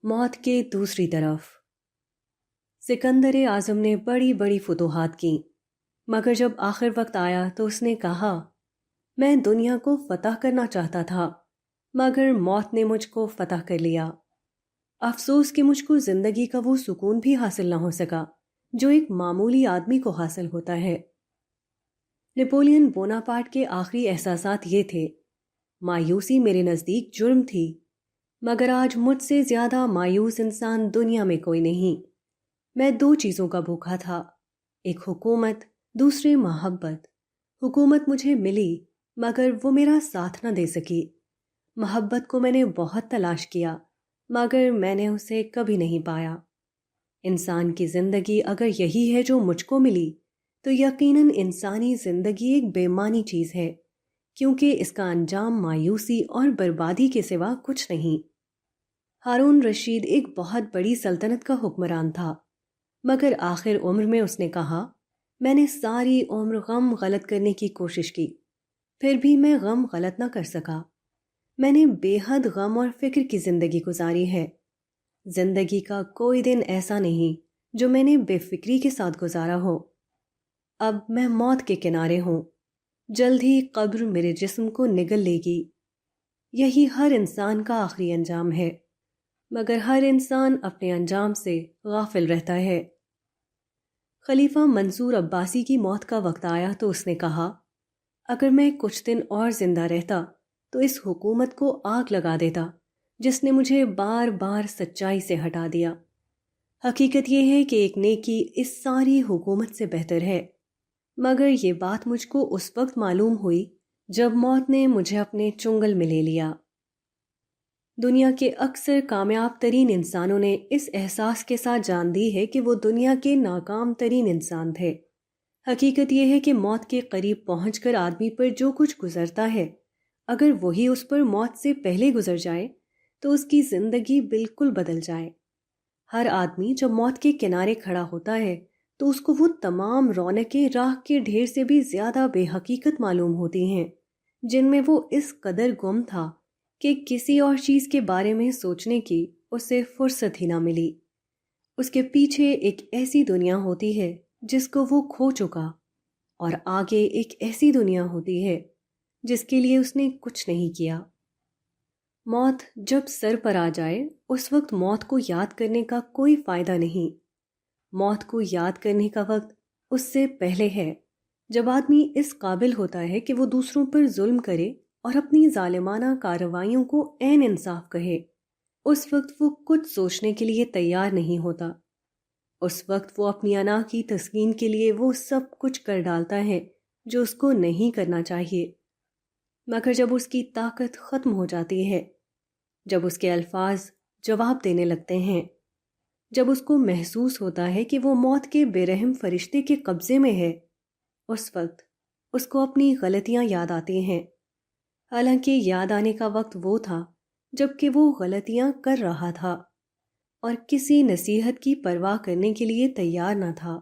موت کے دوسری طرف سکندر اعظم نے بڑی بڑی فتوحات کیں، مگر جب آخر وقت آیا تو اس نے کہا میں دنیا کو فتح کرنا چاہتا تھا مگر موت نے مجھ کو فتح کر لیا۔ افسوس کہ مجھ کو زندگی کا وہ سکون بھی حاصل نہ ہو سکا جو ایک معمولی آدمی کو حاصل ہوتا ہے۔ نپولین بوناپارٹ کے آخری احساسات یہ تھے، مایوسی میرے نزدیک جرم تھی، مگر آج مجھ سے زیادہ مایوس انسان دنیا میں کوئی نہیں۔ میں دو چیزوں کا بھوکا تھا، ایک حکومت، دوسری محبت۔ حکومت مجھے ملی مگر وہ میرا ساتھ نہ دے سکی۔ محبت کو میں نے بہت تلاش کیا مگر میں نے اسے کبھی نہیں پایا۔ انسان کی زندگی اگر یہی ہے جو مجھ کو ملی تو یقیناً انسانی زندگی ایک بے معنی چیز ہے، کیونکہ اس کا انجام مایوسی اور بربادی کے سوا کچھ نہیں۔ ہارون رشید ایک بہت بڑی سلطنت کا حکمران تھا، مگر آخر عمر میں اس نے کہا میں نے ساری عمر غم غلط کرنے کی کوشش کی، پھر بھی میں غم غلط نہ کر سکا۔ میں نے بے حد غم اور فکر کی زندگی گزاری ہے۔ زندگی کا کوئی دن ایسا نہیں جو میں نے بے فکری کے ساتھ گزارا ہو۔ اب میں موت کے کنارے ہوں، جلد ہی قبر میرے جسم کو نگل لے گی۔ یہی ہر انسان کا آخری انجام ہے، مگر ہر انسان اپنے انجام سے غافل رہتا ہے۔ خلیفہ منصور عباسی کی موت کا وقت آیا تو اس نے کہا اگر میں کچھ دن اور زندہ رہتا تو اس حکومت کو آگ لگا دیتا جس نے مجھے بار بار سچائی سے ہٹا دیا۔ حقیقت یہ ہے کہ ایک نیکی اس ساری حکومت سے بہتر ہے، مگر یہ بات مجھ کو اس وقت معلوم ہوئی جب موت نے مجھے اپنے چنگل میں لے لیا۔ دنیا کے اکثر کامیاب ترین انسانوں نے اس احساس کے ساتھ جان دی ہے کہ وہ دنیا کے ناکام ترین انسان تھے۔ حقیقت یہ ہے کہ موت کے قریب پہنچ کر آدمی پر جو کچھ گزرتا ہے، اگر وہی اس پر موت سے پہلے گزر جائے تو اس کی زندگی بالکل بدل جائے۔ ہر آدمی جب موت کے کنارے کھڑا ہوتا ہے تو اس کو وہ تمام رونقیں راہ کے ڈھیر سے بھی زیادہ بے حقیقت معلوم ہوتی ہیں جن میں وہ اس قدر گم تھا کہ کسی اور چیز کے بارے میں سوچنے کی اسے فرصت ہی نہ ملی۔ اس کے پیچھے ایک ایسی دنیا ہوتی ہے جس کو وہ کھو چکا، اور آگے ایک ایسی دنیا ہوتی ہے جس کے لیے اس نے کچھ نہیں کیا۔ موت جب سر پر آ جائے اس وقت موت کو یاد کرنے کا کوئی فائدہ نہیں۔ موت کو یاد کرنے کا وقت اس سے پہلے ہے، جب آدمی اس قابل ہوتا ہے کہ وہ دوسروں پر ظلم کرے اور اپنی ظالمانہ کارروائیوں کو عین انصاف کہے۔ اس وقت وہ کچھ سوچنے کے لیے تیار نہیں ہوتا۔ اس وقت وہ اپنی انا کی تسکین کے لیے وہ سب کچھ کر ڈالتا ہے جو اس کو نہیں کرنا چاہیے، مگر جب اس کی طاقت ختم ہو جاتی ہے، جب اس کے الفاظ جواب دینے لگتے ہیں، جب اس کو محسوس ہوتا ہے کہ وہ موت کے بے رحم فرشتے کے قبضے میں ہے، اس وقت اس کو اپنی غلطیاں یاد آتی ہیں، حالانکہ یاد آنے کا وقت وہ تھا جب کہ وہ غلطیاں کر رہا تھا اور کسی نصیحت کی پرواہ کرنے کے لیے تیار نہ تھا۔